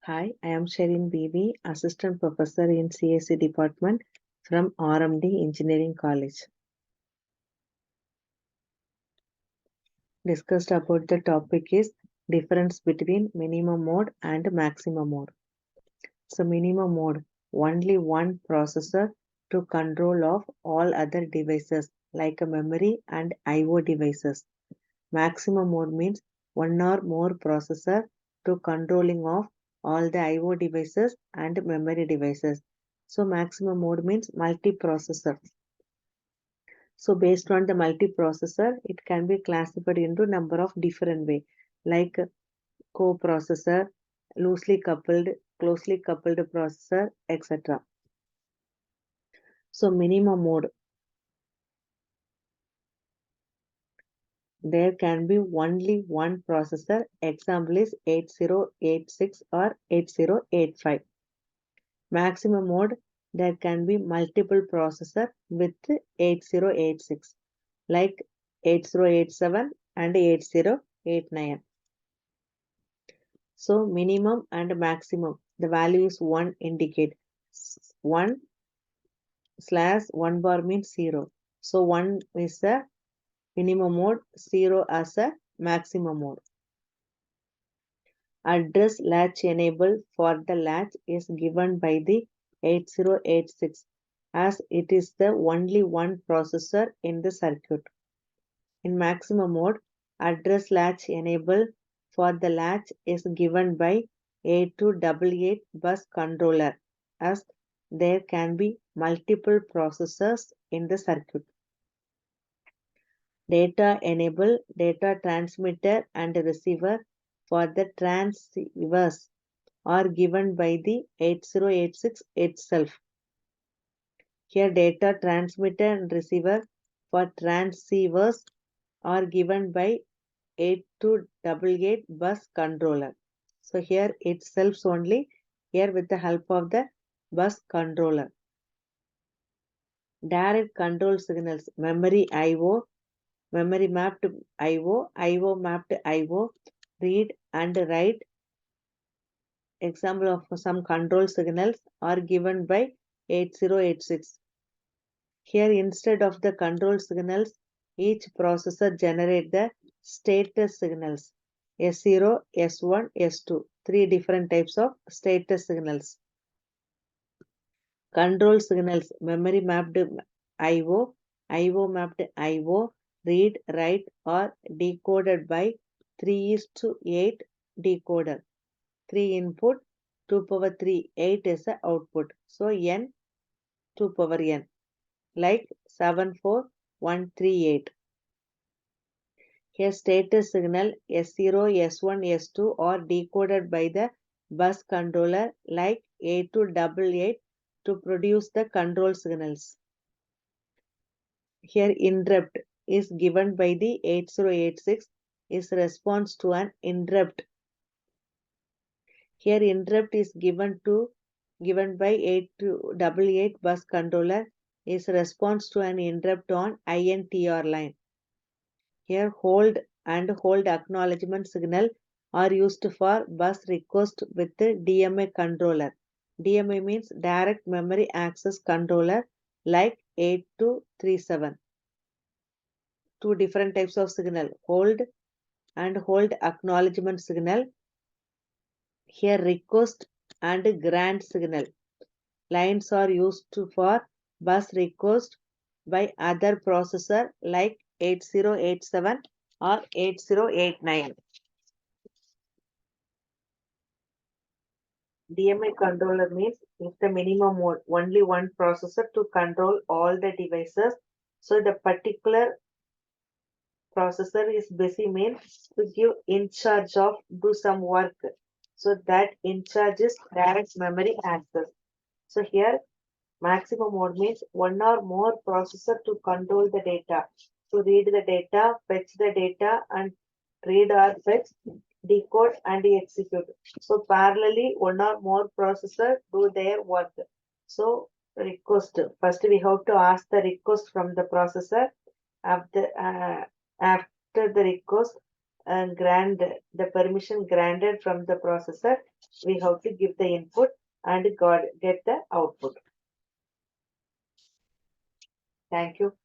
Hi, I am Sherin Beevi, Assistant Professor in CSE Department from RMD Engineering College. Discussed about the topic is difference between minimum mode and maximum mode. So minimum mode, only one processor to control of all other devices like a memory and IO devices. Maximum mode means one or more processor to controlling of all the IO devices and memory devices. So maximum mode means multiprocessor. So based on the multiprocessor, it can be classified into number of different way like coprocessor, loosely coupled, closely coupled processor, etc. So minimum mode, there can be only one processor. Example is 8086 or 8085. Maximum mode, there can be multiple processor with 8086 like 8087 and 8089. So minimum and maximum, the value is 1 indicate 1 slash 1 bar means 0. So 1 is the minimum mode, 0 as a maximum mode. Address latch enable for the latch is given by the 8086 as it is the only one processor in the circuit. In maximum mode, address latch enable for the latch is given by 8288 bus controller as there can be multiple processors in the circuit. Data enable, data transmitter and receiver for the transceivers are given by the 8086 itself. Here data transmitter and receiver for transceivers are given by 8288 bus controller. So here itself only, here with the help of the bus controller. Direct control signals, memory IO, memory mapped IO, IO mapped IO, read and write. Example of some control signals are given by 8086. Here instead of the control signals, each processor generate the status signals. S0, S1, S2. Three different types of status signals. Control signals, memory mapped IO, IO mapped IO, read, write or decoded by 3:8 decoder. 3 input, 2 power 3, 8 is the output. So n 2 power n like 74138. Here status signal S0, S1, S2 are decoded by the bus controller like A288 to produce the control signals. Here interrupt is given by the 8086 is response to an interrupt. Here interrupt is given by 8288 bus controller is response to an interrupt on INTR line. Here hold and hold acknowledgement signal are used for bus request with the DMA controller. DMA means direct memory access controller like 8237. Two different types of signal, hold and hold acknowledgement signal. Here request and grant signal. Lines are used for bus request by other processor like 8087 or 8089. DMA controller means if the minimum mode, only one processor to control all the devices. So the particular processor is busy means to give in charge of do some work. So that in charge is direct memory access. So here maximum mode means one or more processor to control the data, to read the data, fetch the data, and read or fetch, decode, and execute. So parallelly, one or more processor do their work. So request. First, we have to ask the request from the processor. After the request, grant the permission granted from the processor, we have to give the input and get the output. Thank you.